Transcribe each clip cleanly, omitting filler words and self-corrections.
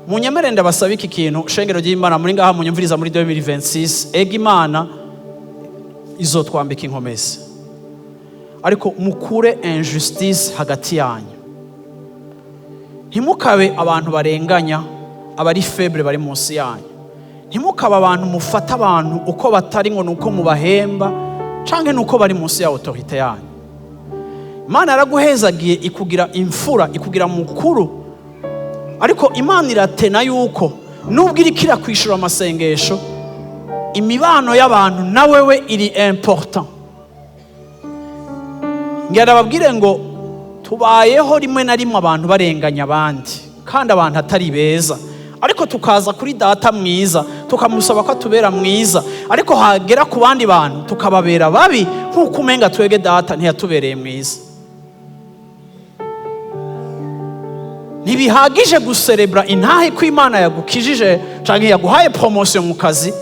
Munyemere ndabasaba iki kintu shengero ry'Imana muri ngaha munyumviriza muri 2026 ega Imana izotwambika inkomezi ariko mukure injustice hagati yanyu. Ntimukabe abantu barenganya abari faible bari munsi yanyu. Ntimukabe abantu mufata abantu uko batari ngo nuko mubahemba canke nuko bari munsi ya autorite yanyu. Imana yaraguhezagiye ikugira imfura, ikugira mukuru, ariko Imana iratena yuko nubwo irikira kwishura amasengesho imibano y'abantu na wewe iri important. Ngira babwire ngo tubayeho rimwe na rimwe abantu barenganya abandi kandi abantu atari beza, ariko tukaza kuri data mwiza tukamusaba ko atubera mwiza, ariko hagera ku bandi bantu tukababera babi nkuko umenga twege data ntiyatubereye mwiza. Ntibihagije guserebra intahe ko Imana yagukijije canke yaguhaye promotion mu kazi,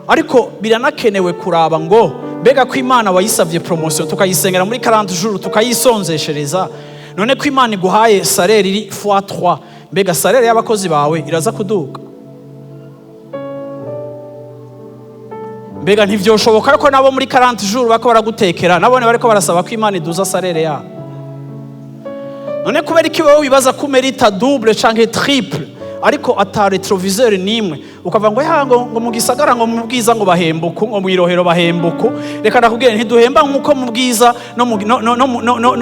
ariko biranakenewe kuraba ngo mbega ko Imana wayisavye promotion tukayisengera muri 40 jours tukayisonzeshereza, none ko Imana iguhaye salaire iri x3, mbega salaire y'abakozi bawe iraza kuduga? Mbega ntivyoshoboka ko nabo muri 40 jours bako baragutekera nabone bariko barasaba ko Imana iduza salaire yabo? None kubera iki wowe wibaza ko merita double canke triple ariko ata retroviseur nimwe ukava ngo ngo mu gisagara ngo mu bwiza ngo bahembuku ngo mu irohero bahembuku? Reka ndakubwire ntiduhemba nkuko mu bwiza no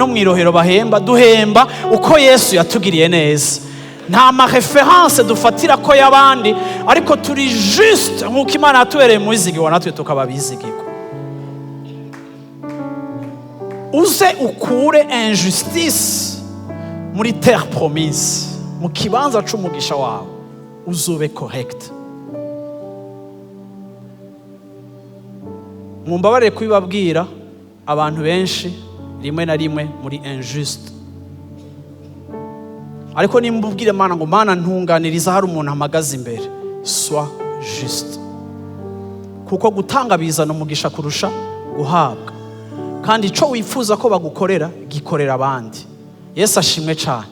mu irohero bahemba, duhemba uko Yesu yatugiriye neza. Nta ma reference dufatira ko yabandi, ariko turi juste nkuko Imana yatubereye muzigirwa natwe tukaba bizigirwa. Uze ukure injustice muri terre promise, mu kibanza c'umugisha wawe uzobe correct. Mumbabarire kubibabwira abantu benshi rimwe na rimwe muri injuste, ariko nimbubwire Mana ngo Mana ntunganiriza hari umuntu amagaze imbere, sois juste, kuko gutanga bizana umugisha kurusha guhabwa, kandi ico wifuza ko bagukorera gikorera abandi. Yesu ashimwe cyane.